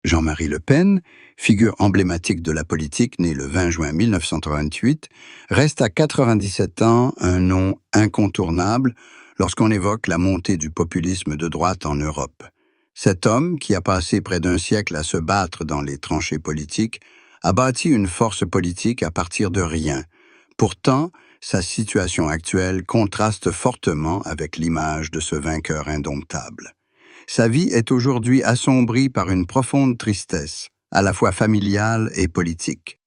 Jean-Marie Le Pen, figure emblématique de la politique né le 20 juin 1938, reste à 97 ans un nom incontournable lorsqu'on évoque la montée du populisme de droite en Europe. Cet homme, qui a passé près d'un siècle à se battre dans les tranchées politiques, a bâti une force politique à partir de rien. Pourtant, sa situation actuelle contraste fortement avec l'image de ce vainqueur indomptable. Sa vie est aujourd'hui assombrie par une profonde tristesse, à la fois familiale et politique.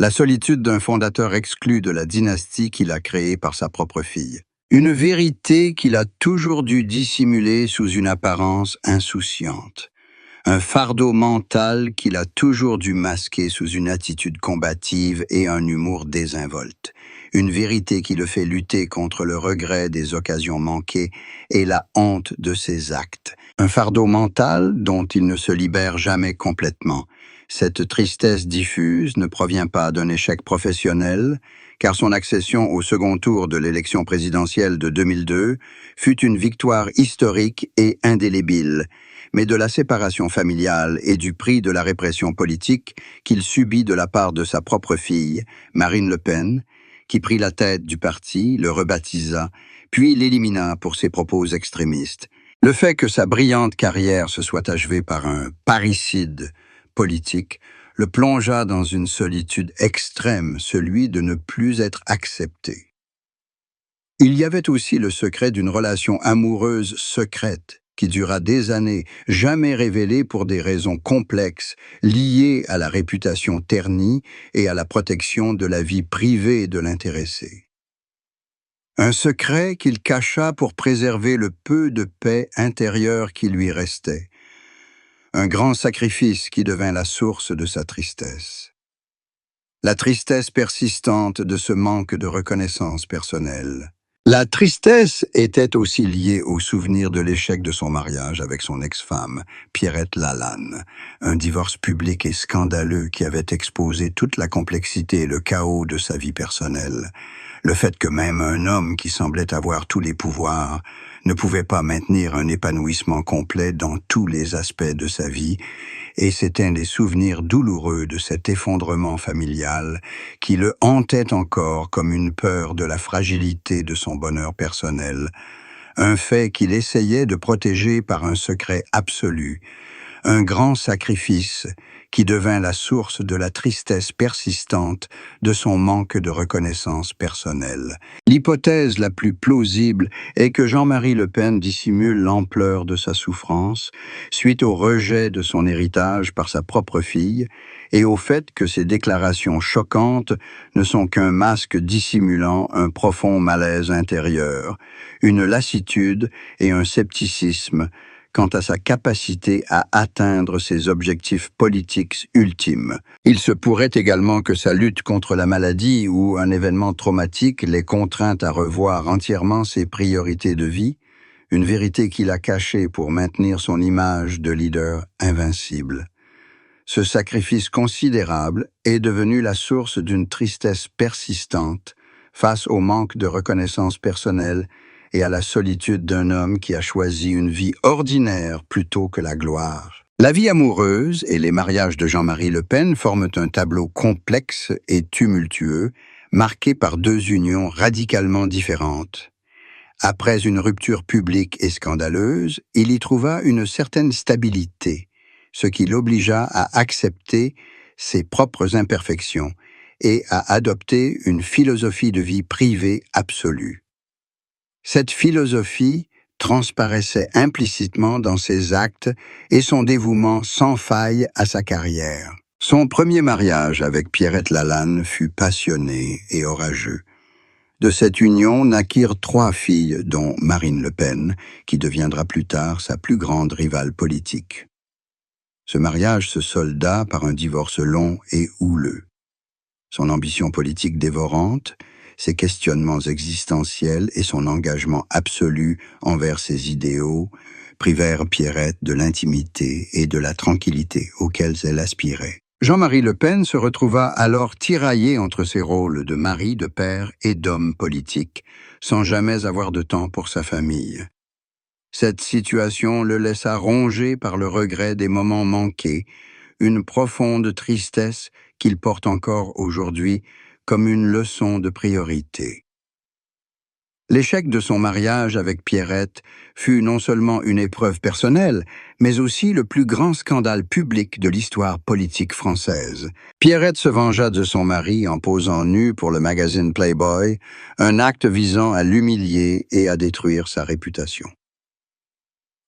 La solitude d'un fondateur exclu de la dynastie qu'il a créée par sa propre fille. Une vérité qu'il a toujours dû dissimuler sous une apparence insouciante. Un fardeau mental qu'il a toujours dû masquer sous une attitude combative et un humour désinvolte. Une vérité qui le fait lutter contre le regret des occasions manquées et la honte de ses actes. Un fardeau mental dont il ne se libère jamais complètement. Cette tristesse diffuse ne provient pas d'un échec professionnel, car son accession au second tour de l'élection présidentielle de 2002 fut une victoire historique et indélébile, mais de la séparation familiale et du prix de la répression politique qu'il subit de la part de sa propre fille, Marine Le Pen, qui prit la tête du parti, le rebaptisa, puis l'élimina pour ses propos extrémistes. Le fait que sa brillante carrière se soit achevée par un parricide politique le plongea dans une solitude extrême, celui de ne plus être accepté. Il y avait aussi le secret d'une relation amoureuse secrète qui dura des années, jamais révélée pour des raisons complexes, liées à la réputation ternie et à la protection de la vie privée de l'intéressé. Un secret qu'il cacha pour préserver le peu de paix intérieure qui lui restait. Un grand sacrifice qui devint la source de sa tristesse. La tristesse persistante de ce manque de reconnaissance personnelle. La tristesse était aussi liée au souvenir de l'échec de son mariage avec son ex-femme, Pierrette Lalanne, un divorce public et scandaleux qui avait exposé toute la complexité et le chaos de sa vie personnelle. Le fait que même un homme qui semblait avoir tous les pouvoirs ne pouvait pas maintenir un épanouissement complet dans tous les aspects de sa vie, et c'étaient les souvenirs douloureux de cet effondrement familial qui le hantait encore comme une peur de la fragilité de son bonheur personnel, un fait qu'il essayait de protéger par un secret absolu, un grand sacrifice qui devint la source de la tristesse persistante de son manque de reconnaissance personnelle. L'hypothèse la plus plausible est que Jean-Marie Le Pen dissimule l'ampleur de sa souffrance suite au rejet de son héritage par sa propre fille et au fait que ses déclarations choquantes ne sont qu'un masque dissimulant un profond malaise intérieur, une lassitude et un scepticisme quant à sa capacité à atteindre ses objectifs politiques ultimes. Il se pourrait également que sa lutte contre la maladie ou un événement traumatique l'ait contrainte à revoir entièrement ses priorités de vie, une vérité qu'il a cachée pour maintenir son image de leader invincible. Ce sacrifice considérable est devenu la source d'une tristesse persistante face au manque de reconnaissance personnelle et à la solitude d'un homme qui a choisi une vie ordinaire plutôt que la gloire. La vie amoureuse et les mariages de Jean-Marie Le Pen forment un tableau complexe et tumultueux, marqué par deux unions radicalement différentes. Après une rupture publique et scandaleuse, il y trouva une certaine stabilité, ce qui l'obligea à accepter ses propres imperfections et à adopter une philosophie de vie privée absolue. Cette philosophie transparaissait implicitement dans ses actes et son dévouement sans faille à sa carrière. Son premier mariage avec Pierrette Lalanne fut passionné et orageux. De cette union naquirent 3 filles, dont Marine Le Pen, qui deviendra plus tard sa plus grande rivale politique. Ce mariage se solda par un divorce long et houleux. Son ambition politique dévorante, ses questionnements existentiels et son engagement absolu envers ses idéaux privèrent Pierrette de l'intimité et de la tranquillité auxquelles elle aspirait. Jean-Marie Le Pen se retrouva alors tiraillé entre ses rôles de mari, de père et d'homme politique, sans jamais avoir de temps pour sa famille. Cette situation le laissa rongé par le regret des moments manqués, une profonde tristesse qu'il porte encore aujourd'hui comme une leçon de priorité. L'échec de son mariage avec Pierrette fut non seulement une épreuve personnelle, mais aussi le plus grand scandale public de l'histoire politique française. Pierrette se vengea de son mari en posant nue pour le magazine Playboy, un acte visant à l'humilier et à détruire sa réputation.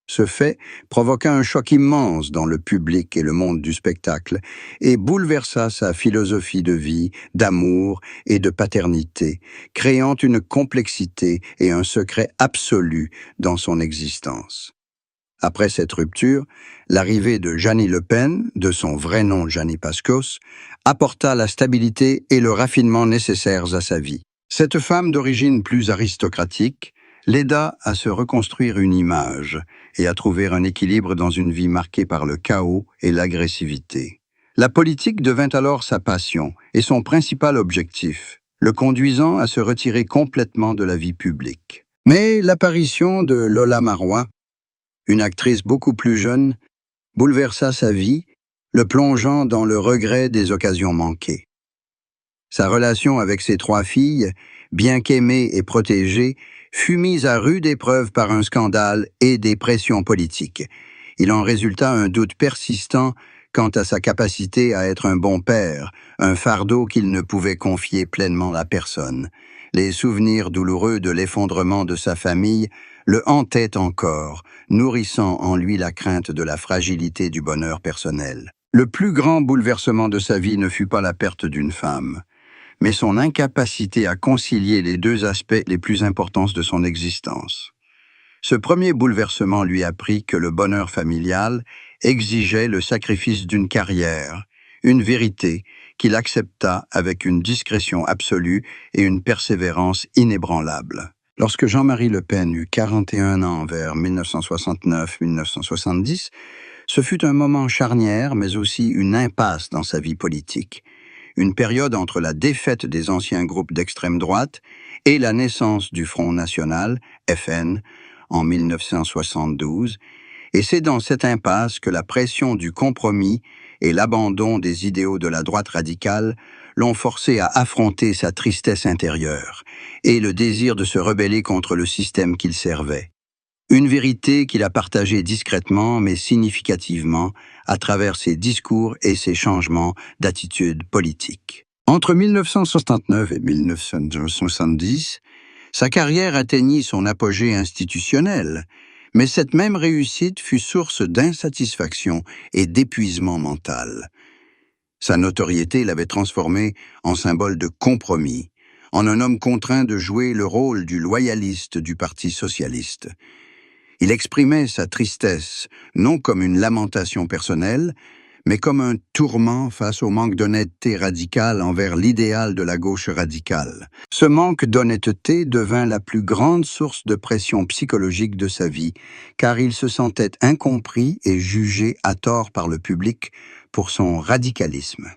Ce fait provoqua un choc immense dans le public et le monde du spectacle et bouleversa sa philosophie de vie, d'amour et de paternité, créant une complexité et un secret absolu dans son existence. Après cette rupture, l'arrivée de Jeannie Le Pen, de son vrai nom Jeannie Pascos, apporta la stabilité et le raffinement nécessaires à sa vie. Cette femme d'origine plus aristocratique l'aida à se reconstruire une image et à trouver un équilibre dans une vie marquée par le chaos et l'agressivité. La politique devint alors sa passion et son principal objectif, le conduisant à se retirer complètement de la vie publique. Mais l'apparition de Lola Marois, une actrice beaucoup plus jeune, bouleversa sa vie, le plongeant dans le regret des occasions manquées. Sa relation avec ses 3 filles, bien qu'aimée et protégée, fut mise à rude épreuve par un scandale et des pressions politiques. Il en résulta un doute persistant quant à sa capacité à être un bon père, un fardeau qu'il ne pouvait confier pleinement à personne. Les souvenirs douloureux de l'effondrement de sa famille le hantaient encore, nourrissant en lui la crainte de la fragilité du bonheur personnel. Le plus grand bouleversement de sa vie ne fut pas la perte d'une femme, mais son incapacité à concilier les 2 aspects les plus importants de son existence. Ce premier bouleversement lui apprit que le bonheur familial exigeait le sacrifice d'une carrière, une vérité qu'il accepta avec une discrétion absolue et une persévérance inébranlable. Lorsque Jean-Marie Le Pen eut 41 ans vers 1969-1970, ce fut un moment charnière, mais aussi une impasse dans sa vie politique. Une période entre la défaite des anciens groupes d'extrême droite et la naissance du Front National, FN, en 1972, et c'est dans cette impasse que la pression du compromis et l'abandon des idéaux de la droite radicale l'ont forcé à affronter sa tristesse intérieure et le désir de se rebeller contre le système qu'il servait. Une vérité qu'il a partagée discrètement mais significativement à travers ses discours et ses changements d'attitude politique. Entre 1969 et 1970, sa carrière atteignit son apogée institutionnel, mais cette même réussite fut source d'insatisfaction et d'épuisement mental. Sa notoriété l'avait transformé en symbole de compromis, en un homme contraint de jouer le rôle du loyaliste du Parti socialiste. Il exprimait sa tristesse, non comme une lamentation personnelle, mais comme un tourment face au manque d'honnêteté radicale envers l'idéal de la gauche radicale. Ce manque d'honnêteté devint la plus grande source de pression psychologique de sa vie, car il se sentait incompris et jugé à tort par le public pour son radicalisme.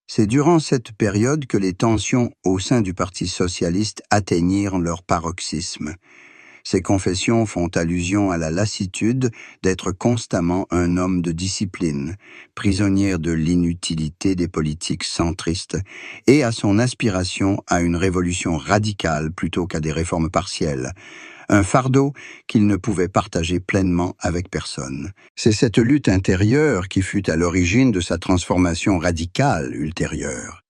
C'est durant cette période que les tensions au sein du Parti socialiste atteignirent leur paroxysme. Ces confessions font allusion à la lassitude d'être constamment un homme de discipline, prisonnière de l'inutilité des politiques centristes, et à son aspiration à une révolution radicale plutôt qu'à des réformes partielles, un fardeau qu'il ne pouvait partager pleinement avec personne. C'est cette lutte intérieure qui fut à l'origine de sa transformation radicale ultérieure.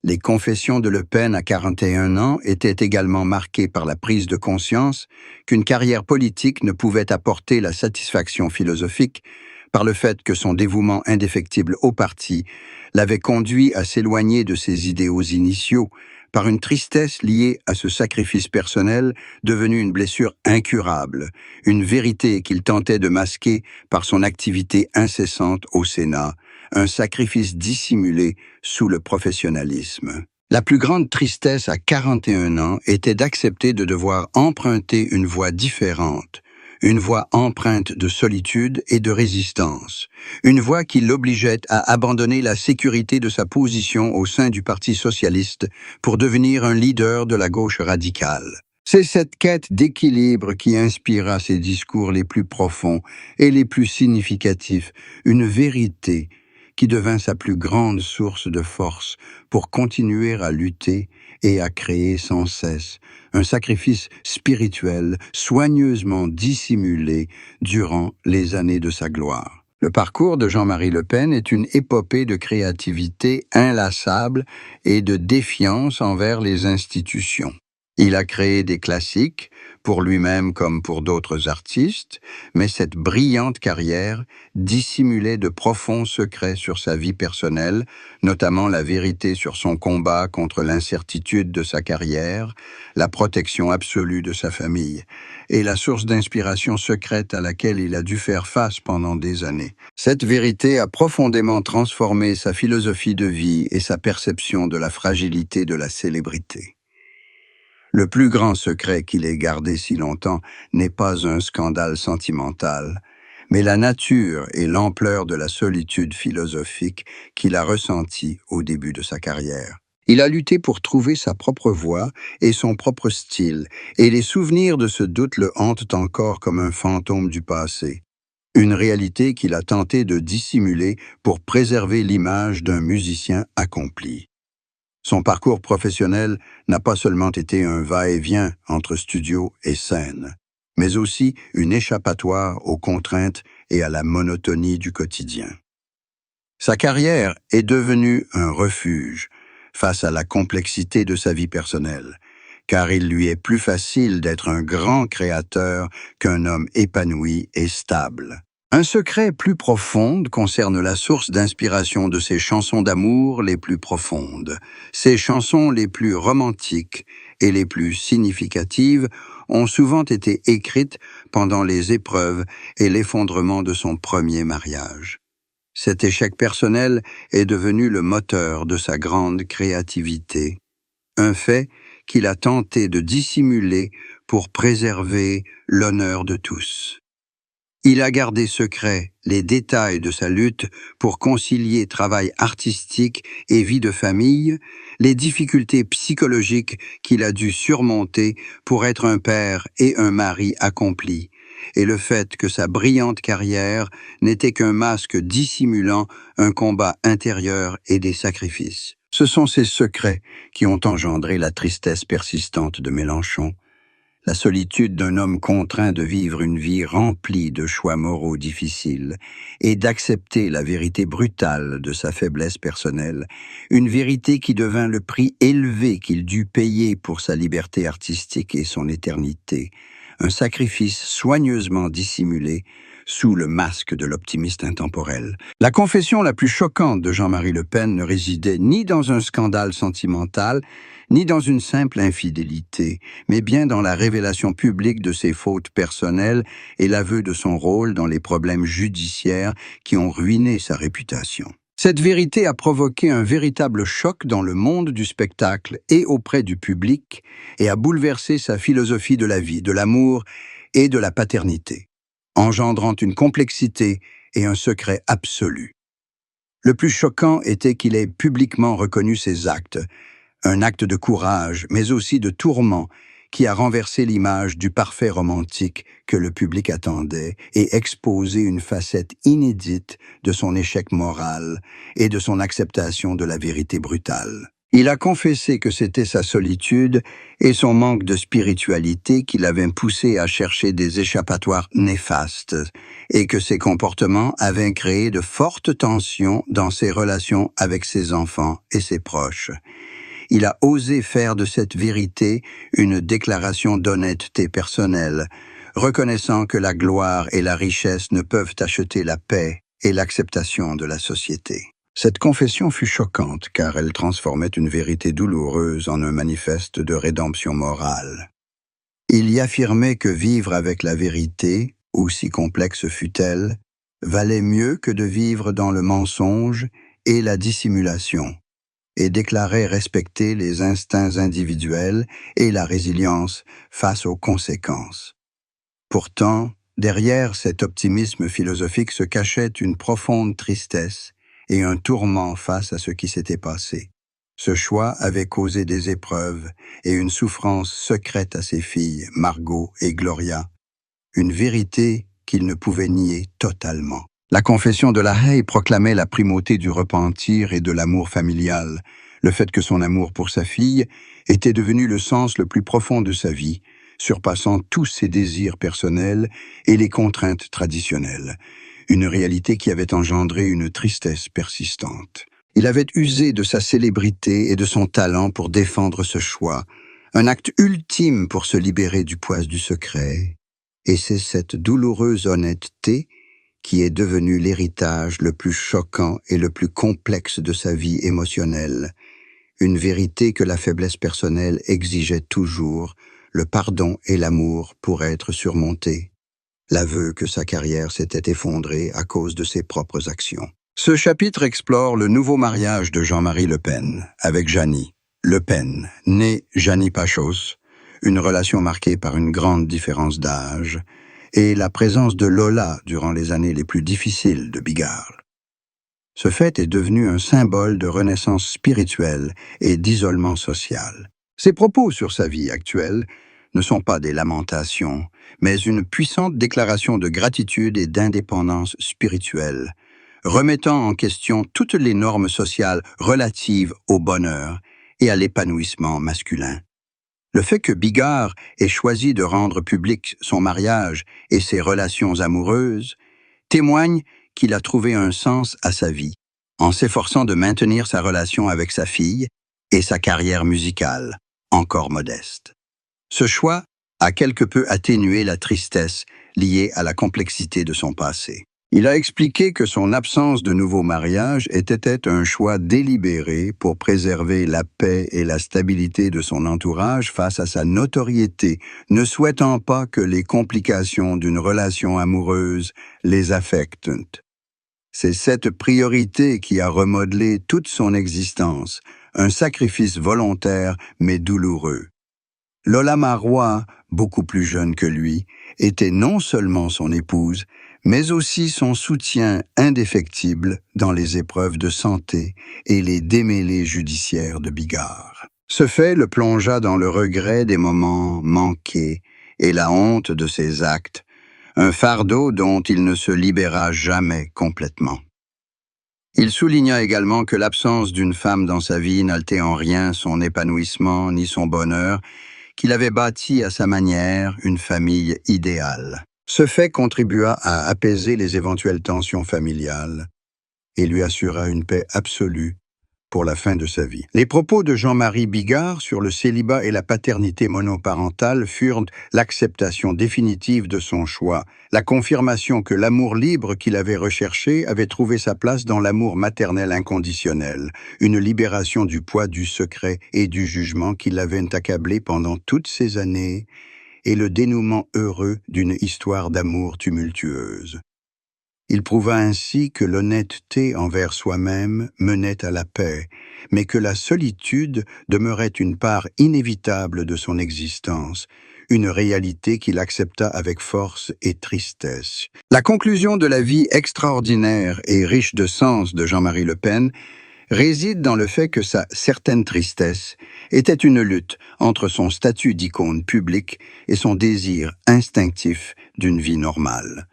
Les confessions de Le Pen à 41 ans étaient également marquées par la prise de conscience qu'une carrière politique ne pouvait apporter la satisfaction philosophique par le fait que son dévouement indéfectible au parti l'avait conduit à s'éloigner de ses idéaux initiaux par une tristesse liée à ce sacrifice personnel devenu une blessure incurable, une vérité qu'il tentait de masquer par son activité incessante au Sénat, un sacrifice dissimulé sous le professionnalisme. La plus grande tristesse à 41 ans était d'accepter de devoir emprunter une voie différente, une voie empreinte de solitude et de résistance, une voie qui l'obligeait à abandonner la sécurité de sa position au sein du Parti socialiste pour devenir un leader de la gauche radicale. C'est cette quête d'équilibre qui inspira ses discours les plus profonds et les plus significatifs, une vérité qui devint sa plus grande source de force pour continuer à lutter et à créer sans cesse, un sacrifice spirituel soigneusement dissimulé durant les années de sa gloire. Le parcours de Jean-Marie Le Pen est une épopée de créativité inlassable et de défiance envers les institutions. Il a créé des classiques, pour lui-même comme pour d'autres artistes, mais cette brillante carrière dissimulait de profonds secrets sur sa vie personnelle, notamment la vérité sur son combat contre l'incertitude de sa carrière, la protection absolue de sa famille, et la source d'inspiration secrète à laquelle il a dû faire face pendant des années. Cette vérité a profondément transformé sa philosophie de vie et sa perception de la fragilité de la célébrité. Le plus grand secret qu'il ait gardé si longtemps n'est pas un scandale sentimental, mais la nature et l'ampleur de la solitude philosophique qu'il a ressentie au début de sa carrière. Il a lutté pour trouver sa propre voix et son propre style, et les souvenirs de ce doute le hantent encore comme un fantôme du passé. Une réalité qu'il a tenté de dissimuler pour préserver l'image d'un musicien accompli. Son parcours professionnel n'a pas seulement été un va-et-vient entre studio et scène, mais aussi une échappatoire aux contraintes et à la monotonie du quotidien. Sa carrière est devenue un refuge face à la complexité de sa vie personnelle, car il lui est plus facile d'être un grand créateur qu'un homme épanoui et stable. Un secret plus profond concerne la source d'inspiration de ses chansons d'amour les plus profondes. Ses chansons les plus romantiques et les plus significatives ont souvent été écrites pendant les épreuves et l'effondrement de son premier mariage. Cet échec personnel est devenu le moteur de sa grande créativité, un fait qu'il a tenté de dissimuler pour préserver l'honneur de tous. Il a gardé secret les détails de sa lutte pour concilier travail artistique et vie de famille, les difficultés psychologiques qu'il a dû surmonter pour être un père et un mari accomplis, et le fait que sa brillante carrière n'était qu'un masque dissimulant un combat intérieur et des sacrifices. Ce sont ces secrets qui ont engendré la tristesse persistante de Mélenchon, la solitude d'un homme contraint de vivre une vie remplie de choix moraux difficiles et d'accepter la vérité brutale de sa faiblesse personnelle, une vérité qui devint le prix élevé qu'il dut payer pour sa liberté artistique et son éternité, un sacrifice soigneusement dissimulé sous le masque de l'optimiste intemporel. La confession la plus choquante de Jean-Marie Le Pen ne résidait ni dans un scandale sentimental, ni dans une simple infidélité, mais bien dans la révélation publique de ses fautes personnelles et l'aveu de son rôle dans les problèmes judiciaires qui ont ruiné sa réputation. Cette vérité a provoqué un véritable choc dans le monde du spectacle et auprès du public et a bouleversé sa philosophie de la vie, de l'amour et de la paternité, engendrant une complexité et un secret absolu. Le plus choquant était qu'il ait publiquement reconnu ses actes, un acte de courage, mais aussi de tourment, qui a renversé l'image du parfait romantique que le public attendait et exposé une facette inédite de son échec moral et de son acceptation de la vérité brutale. Il a confessé que c'était sa solitude et son manque de spiritualité qui l'avaient poussé à chercher des échappatoires néfastes et que ses comportements avaient créé de fortes tensions dans ses relations avec ses enfants et ses proches. Il a osé faire de cette vérité une déclaration d'honnêteté personnelle, reconnaissant que la gloire et la richesse ne peuvent acheter la paix et l'acceptation de la société. Cette confession fut choquante car elle transformait une vérité douloureuse en un manifeste de rédemption morale. Il y affirmait que vivre avec la vérité, aussi complexe fût-elle, valait mieux que de vivre dans le mensonge et la dissimulation, et déclarait respecter les instincts individuels et la résilience face aux conséquences. Pourtant, derrière cet optimisme philosophique se cachait une profonde tristesse et un tourment face à ce qui s'était passé. Ce choix avait causé des épreuves et une souffrance secrète à ses filles, Margot et Gloria, une vérité qu'il ne pouvait nier totalement. La confession de la Haye proclamait la primauté du repentir et de l'amour familial, le fait que son amour pour sa fille était devenu le sens le plus profond de sa vie, surpassant tous ses désirs personnels et les contraintes traditionnelles, une réalité qui avait engendré une tristesse persistante. Il avait usé de sa célébrité et de son talent pour défendre ce choix, un acte ultime pour se libérer du poids du secret, et c'est cette douloureuse honnêteté qui est devenu l'héritage le plus choquant et le plus complexe de sa vie émotionnelle, une vérité que la faiblesse personnelle exigeait toujours, le pardon et l'amour pour être surmontés, l'aveu que sa carrière s'était effondrée à cause de ses propres actions. Ce chapitre explore le nouveau mariage de Jean-Marie Le Pen avec Jeannie Le Pen, née Jeannie Pachos, une relation marquée par une grande différence d'âge, et la présence de Lola durant les années les plus difficiles de Bigard. Ce fait est devenu un symbole de renaissance spirituelle et d'isolement social. Ses propos sur sa vie actuelle ne sont pas des lamentations, mais une puissante déclaration de gratitude et d'indépendance spirituelle, remettant en question toutes les normes sociales relatives au bonheur et à l'épanouissement masculin. Le fait que Bigard ait choisi de rendre public son mariage et ses relations amoureuses témoigne qu'il a trouvé un sens à sa vie, en s'efforçant de maintenir sa relation avec sa fille et sa carrière musicale, encore modeste. Ce choix a quelque peu atténué la tristesse liée à la complexité de son passé. Il a expliqué que son absence de nouveau mariage était un choix délibéré pour préserver la paix et la stabilité de son entourage face à sa notoriété, ne souhaitant pas que les complications d'une relation amoureuse les affectent. C'est cette priorité qui a remodelé toute son existence, un sacrifice volontaire mais douloureux. Lola Marois, beaucoup plus jeune que lui, était non seulement son épouse, mais aussi son soutien indéfectible dans les épreuves de santé et les démêlés judiciaires de Bigard. Ce fait le plongea dans le regret des moments manqués et la honte de ses actes, un fardeau dont il ne se libéra jamais complètement. Il souligna également que l'absence d'une femme dans sa vie n'altérait en rien son épanouissement ni son bonheur, qu'il avait bâti à sa manière une famille idéale. Ce fait contribua à apaiser les éventuelles tensions familiales et lui assura une paix absolue pour la fin de sa vie. Les propos de Jean-Marie Bigard sur le célibat et la paternité monoparentale furent l'acceptation définitive de son choix, la confirmation que l'amour libre qu'il avait recherché avait trouvé sa place dans l'amour maternel inconditionnel, une libération du poids du secret et du jugement qui l'avait accablé pendant toutes ces années, et le dénouement heureux d'une histoire d'amour tumultueuse. Il prouva ainsi que l'honnêteté envers soi-même menait à la paix, mais que la solitude demeurait une part inévitable de son existence, une réalité qu'il accepta avec force et tristesse. La conclusion de la vie extraordinaire et riche de sens de Jean-Marie Le Pen réside dans le fait que sa certaine tristesse était une lutte entre son statut d'icône publique et son désir instinctif d'une vie normale.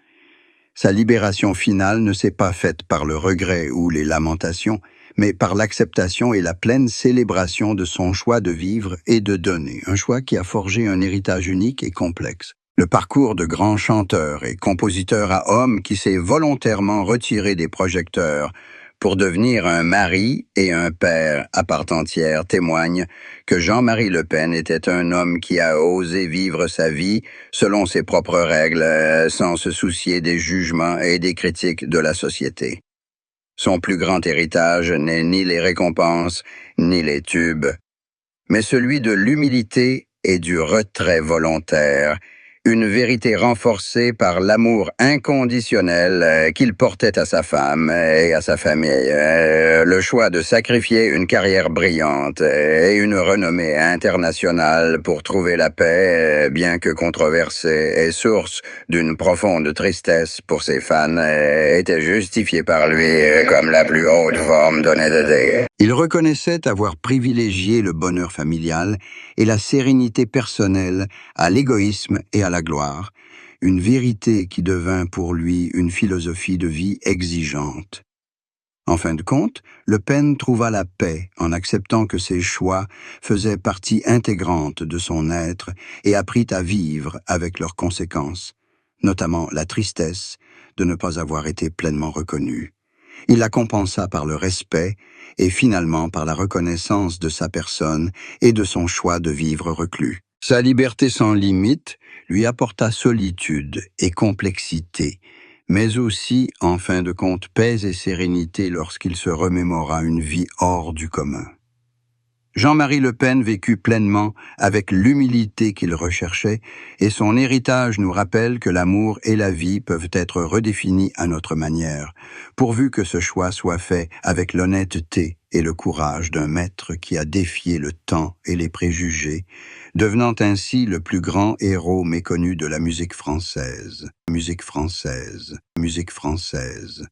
Sa libération finale ne s'est pas faite par le regret ou les lamentations, mais par l'acceptation et la pleine célébration de son choix de vivre et de donner, un choix qui a forgé un héritage unique et complexe. Le parcours de grand chanteur et compositeur à homme qui s'est volontairement retiré des projecteurs pour devenir un mari et un père à part entière témoigne que Jean-Marie Le Pen était un homme qui a osé vivre sa vie selon ses propres règles, sans se soucier des jugements et des critiques de la société. Son plus grand héritage n'est ni les récompenses, ni les tubes, mais celui de l'humilité et du retrait volontaire, une vérité renforcée par l'amour inconditionnel qu'il portait à sa femme et à sa famille, le choix de sacrifier une carrière brillante et une renommée internationale pour trouver la paix, bien que controversée et source d'une profonde tristesse pour ses fans, était justifié par lui comme la plus haute forme d'honnêteté. Il reconnaissait avoir privilégié le bonheur familial et la sérénité personnelle à l'égoïsme et à la gloire, une vérité qui devint pour lui une philosophie de vie exigeante. En fin de compte, Le Pen trouva la paix en acceptant que ses choix faisaient partie intégrante de son être et apprit à vivre avec leurs conséquences, notamment la tristesse de ne pas avoir été pleinement reconnu. Il la compensa par le respect et finalement par la reconnaissance de sa personne et de son choix de vivre reclus. Sa liberté sans limite lui apporta solitude et complexité, mais aussi, en fin de compte, paix et sérénité lorsqu'il se remémora une vie hors du commun. Jean-Marie Le Pen vécut pleinement avec l'humilité qu'il recherchait, et son héritage nous rappelle que l'amour et la vie peuvent être redéfinis à notre manière, pourvu que ce choix soit fait avec l'honnêteté et le courage d'un maître qui a défié le temps et les préjugés, devenant ainsi le plus grand héros méconnu de la musique française. Musique française, musique française.